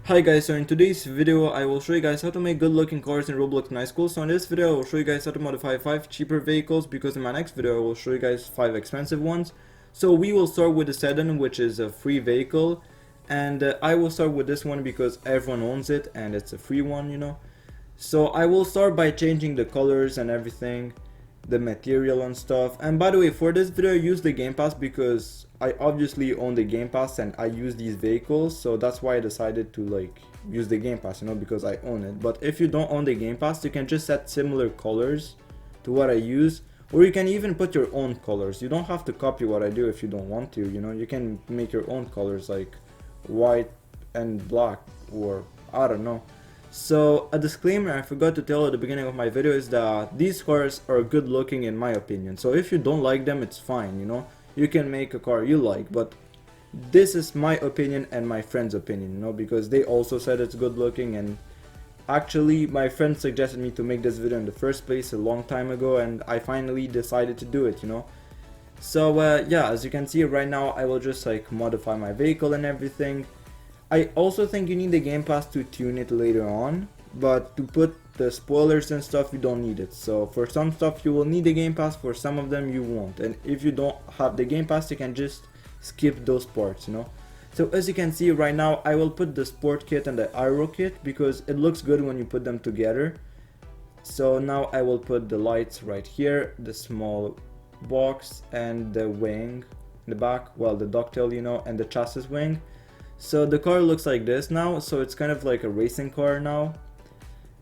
Hi guys, so in today's video I will show you guys how to make good looking cars in Roblox Night School. So in this video I will show you guys how to modify 5 cheaper vehicles, because in my next video I will show you guys 5 expensive ones. So we will start with the Sedan, which is a free vehicle, and I will start with this one because everyone owns it and it's a free one. So I will start by changing the colors and everything, the material and stuff. And by the way, for this video I use the Game Pass because I obviously own the Game Pass and I use these vehicles, so that's why I decided to use the Game Pass, because I own it. But if you don't own the Game Pass, you can just set similar colors to what I use, or you can even put your own colors. You don't have to copy what I do if you don't want to. You can make your own colors, like white and black, or I don't know. So a disclaimer I forgot to tell at the beginning of my video is that these cars are good looking in my opinion. So if you don't like them, it's fine, you can make a car you like, but this is my opinion and my friend's opinion, because they also said it's good looking. And actually my friend suggested me to make this video in the first place a long time ago, and I finally decided to do it. So yeah, as you can see right now I will just modify my vehicle and everything. I also think you need the Game Pass to tune it later on, but to put the spoilers and stuff you don't need it. So for some stuff you will need the Game Pass, for some of them you won't. And if you don't have the Game Pass, you can just skip those parts. So as you can see right now I will put the Sport Kit and the Aero Kit because it looks good when you put them together. So now I will put the lights right here, the small box, and the wing in the back, well, the ducktail, and the chassis wing. So the car looks like this now, so it's kind of like a racing car now.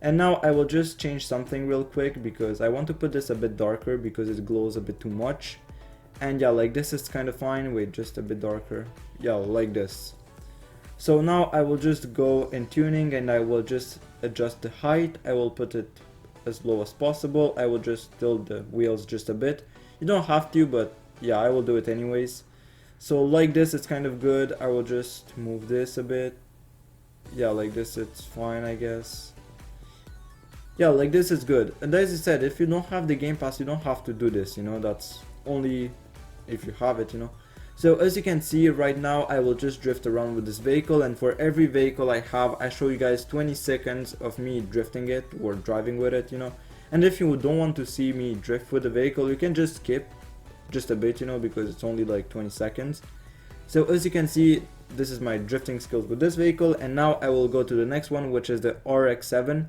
And now I will just change something real quick because I want to put this a bit darker because it glows a bit too much. And yeah, like this is kind of fine. Wait, just a bit darker. Yeah, like this. So now I will just go in tuning and I will just adjust the height. I will put it as low as possible. I will just tilt the wheels just a bit. You don't have to, but yeah, I will do it anyways. So like this, it's kind of good. I will just move this a bit. Yeah, like this, it's fine, I guess. Yeah, like this is good. And as I said, if you don't have the Game Pass, you don't have to do this, that's only if you have it, So as you can see right now, I will just drift around with this vehicle, and for every vehicle I have, I show you guys 20 seconds of me drifting it or driving with it, And if you don't want to see me drift with the vehicle, you can just skip just a bit, because it's only like 20 seconds. So as you can see, this is my drifting skills with this vehicle, and now I will go to the next one, which is the RX-7.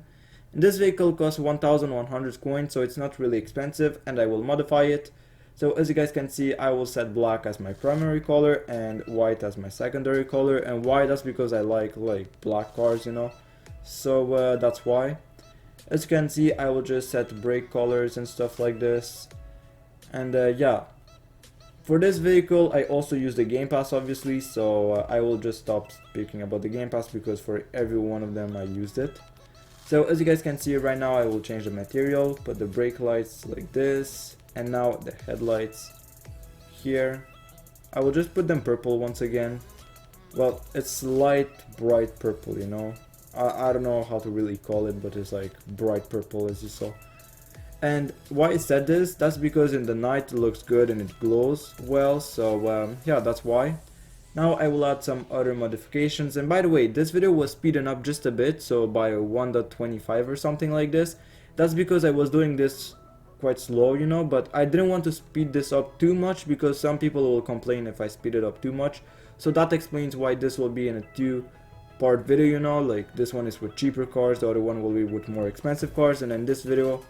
And this vehicle costs 1100 coins, so it's not really expensive, and I will modify it. So as you guys can see, I will set black as my primary color and white as my secondary color. And why? That's because I like black cars, So that's why. As you can see, I will just set brake colors and stuff like this. And yeah, for this vehicle I also use the Game Pass obviously, so I will just stop speaking about the Game Pass because for every one of them I used it. So as you guys can see right now, I will change the material, put the brake lights like this, and now the headlights here. I will just put them purple once again. Well, it's light bright purple, I don't know how to really call it, but it's like bright purple, as you saw. And why I said this, that's because in the night it looks good and it glows well, so yeah, that's why. Now I will add some other modifications, and by the way, this video was speeding up just a bit, so by 1.25 or something like this. That's because I was doing this quite slow, but I didn't want to speed this up too much because some people will complain if I speed it up too much. So that explains why this will be in a two-part video, like this one is with cheaper cars, the other one will be with more expensive cars, and in this video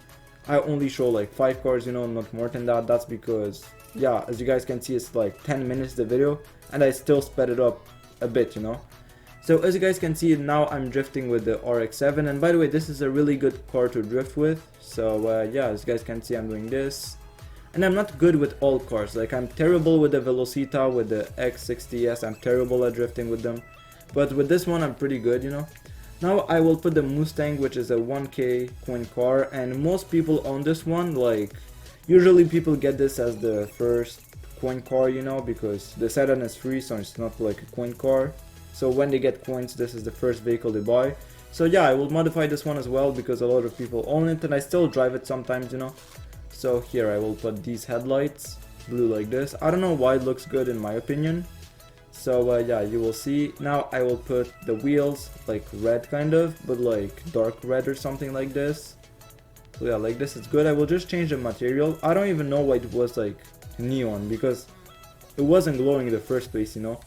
I only show like 5 cars, not more than that. That's because, yeah, as you guys can see, it's like 10 minutes the video, and I still sped it up a bit, So as you guys can see, now I'm drifting with the RX-7, and by the way, this is a really good car to drift with. So yeah, as you guys can see, I'm doing this. And I'm not good with all cars, I'm terrible with the Velocita, with the X60S, I'm terrible at drifting with them. But with this one, I'm pretty good, Now I will put the Mustang, which is a 1k coin car, and most people own this one. Usually people get this as the first coin car, because the Sedan is free, so it's not like a coin car. So when they get coins, this is the first vehicle they buy. So yeah, I will modify this one as well because a lot of people own it, and I still drive it sometimes, So here I will put these headlights, blue like this. I don't know why it looks good in my opinion. So yeah, you will see. Now I will put the wheels like red kind of, but like dark red or something like this. So yeah, like this is good. I will just change the material. I don't even know why it was like neon, because it wasn't glowing in the first place, you know.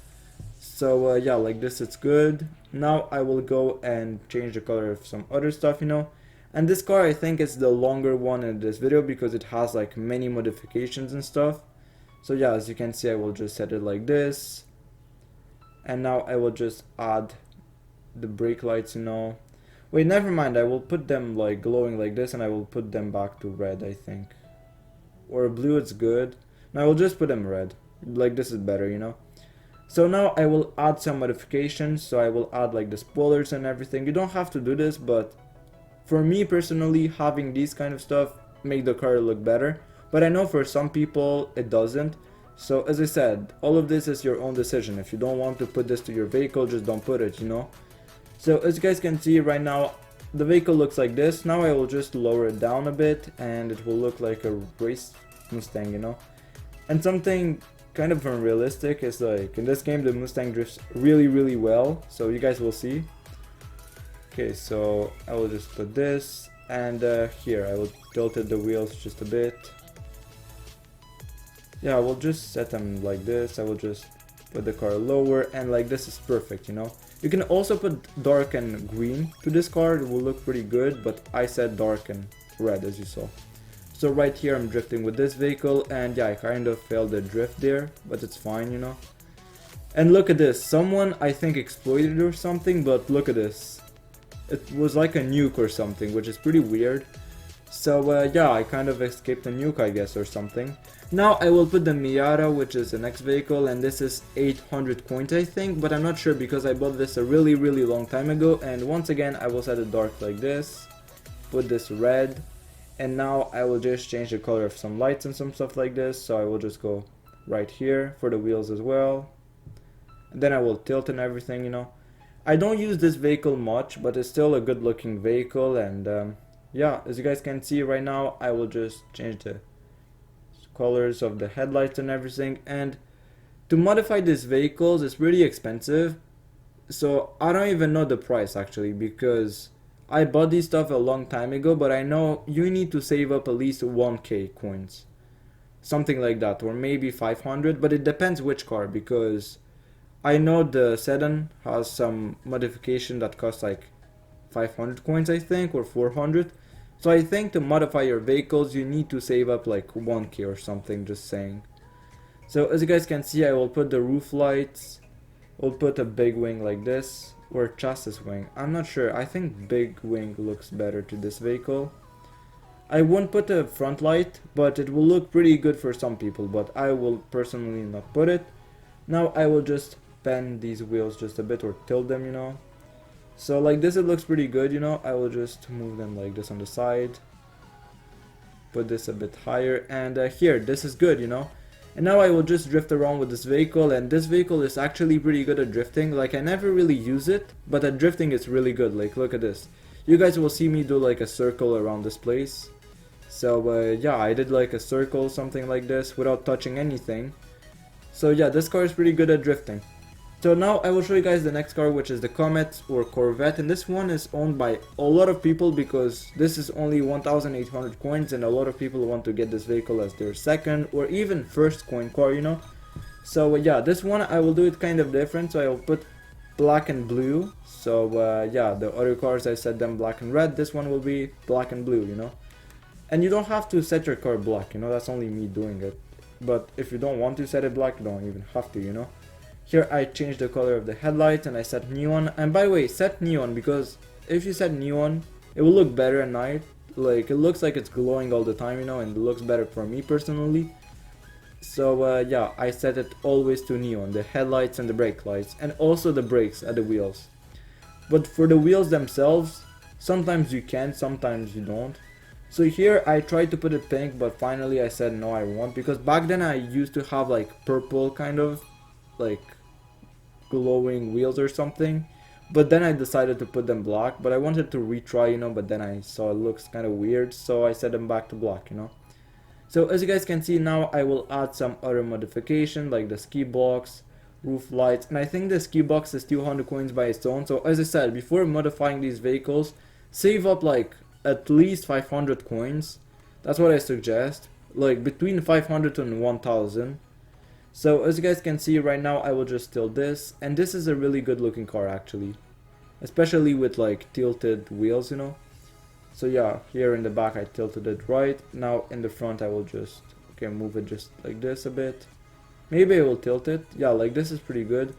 So yeah, like this it's good. Now I will go and change the color of some other stuff, you know. And this car I think is the longer one in this video because it has like many modifications and stuff. So yeah, as you can see, I will just set it like this. And now I will just add the brake lights, you know. Wait, never mind, I will put them like glowing like this and I will put them back to red, I think. Or blue, it's good. No, I will just put them red. Like this is better, you know. So now I will add some modifications. So I will add like the spoilers and everything. You don't have to do this, but for me personally, having these kind of stuff make the car look better. But I know for some people it doesn't. So as I said, all of this is your own decision. If you don't want to put this to your vehicle, just don't put it, you know. So as you guys can see right now, the vehicle looks like this. Now I will just lower it down a bit and it will look like a race Mustang, you know. And something kind of unrealistic is like in this game the Mustang drifts really well, so you guys will see. Okay, so I will just put this, and here I will tilt the wheels just a bit. Yeah, I will just set them like this. I will just put the car lower, and like this is perfect, you know. You can also put dark and green to this car, it will look pretty good, but I said dark and red as you saw. So right here I'm drifting with this vehicle, and yeah, I kind of failed the drift there, but it's fine, you know. And look at this, someone I think exploited or something, but look at this. It was like a nuke or something, which is pretty weird. So yeah, I kind of escaped a nuke, I guess, or something. Now I will put the Miata, which is the next vehicle, and this is 800 coins I think, but I'm not sure because I bought this a really long time ago. And once again I will set it dark like this, put this red, and now I will just change the color of some lights and some stuff like this. So I will just go right here for the wheels as well, and then I will tilt and everything, you know. I don't use this vehicle much, but it's still a good looking vehicle. And yeah, as you guys can see right now, I will just change the colors of the headlights and everything. And to modify these vehicles is really expensive, so I don't even know the price actually, because I bought these stuff a long time ago, but I know you need to save up at least 1k coins, something like that, or maybe 500, but it depends which car, because I know the Sedan has some modification that costs like 500 coins I think, or 400. So I think to modify your vehicles you need to save up like 1k or something, just saying. So as you guys can see, I will put the roof lights, we'll put a big wing like this, or chassis wing, I'm not sure. I think big wing looks better to this vehicle. I won't put a front light, but it will look pretty good for some people, but I will personally not put it. Now I will just bend these wheels just a bit, or tilt them, you know. So like this it looks pretty good, you know. I will just move them like this on the side, put this a bit higher, and here, this is good, you know. And now I will just drift around with this vehicle, and this vehicle is actually pretty good at drifting. Like I never really use it, but at drifting it's really good. Like look at this. You guys will see me do like a circle around this place. So yeah, I did like a circle, something like this, without touching anything. So yeah, this car is pretty good at drifting. So now I will show you guys the next car, which is the Comet or Corvette, and this one is owned by a lot of people because this is only 1800 coins, and a lot of people want to get this vehicle as their second or even first coin car, you know. So yeah, this one I will do it kind of different, so I will put black and blue. So yeah, the other cars I set them black and red, this one will be black and blue, you know. And you don't have to set your car black, you know, that's only me doing it. But if you don't want to set it black, you don't even have to, you know. Here I changed the color of the headlights and I set neon. And by the way, set neon, because if you set neon, it will look better at night. Like it looks like it's glowing all the time, you know, and it looks better for me personally. So yeah, I set it always to neon, the headlights and the brake lights, and also the brakes at the wheels. But for the wheels themselves, sometimes you can, sometimes you don't. So here I tried to put it pink, but finally I said no, I won't, because back then I used to have like purple kind of like glowing wheels or something, but then I decided to put them black. But I wanted to retry, you know, but then I saw it looks kind of weird, so I set them back to black, you know. So as you guys can see, now I will add some other modification like the ski box, roof lights, and I think this key box is 200 coins by its own. So as I said, before modifying these vehicles, save up like at least 500 coins. That's what I suggest, like between 500 and 1000. So as you guys can see right now, I will just tilt this, and this is a really good looking car actually, especially with like tilted wheels, you know. So yeah, here in the back I tilted it right. Now in the front I will just, okay, move it just like this a bit. Maybe I will tilt it. Yeah, like this is pretty good.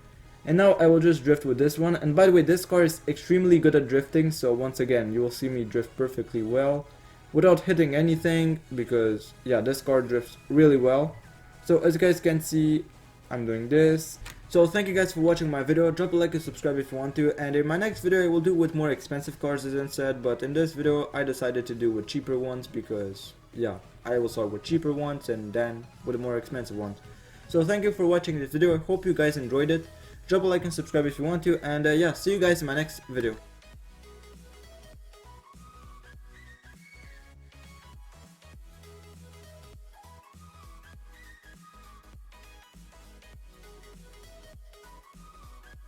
And now I will just drift with this one. And by the way, this car is extremely good at drifting. So once again, you will see me drift perfectly well without hitting anything, because yeah, this car drifts really well. So as you guys can see, I'm doing this. So thank you guys for watching my video. Drop a like and subscribe if you want to. And in my next video I will do with more expensive cars as I said. But in this video I decided to do with cheaper ones, because yeah, I will start with cheaper ones and then with the more expensive ones. So thank you for watching this video. I hope you guys enjoyed it. Drop a like and subscribe if you want to. And yeah, see you guys in my next video.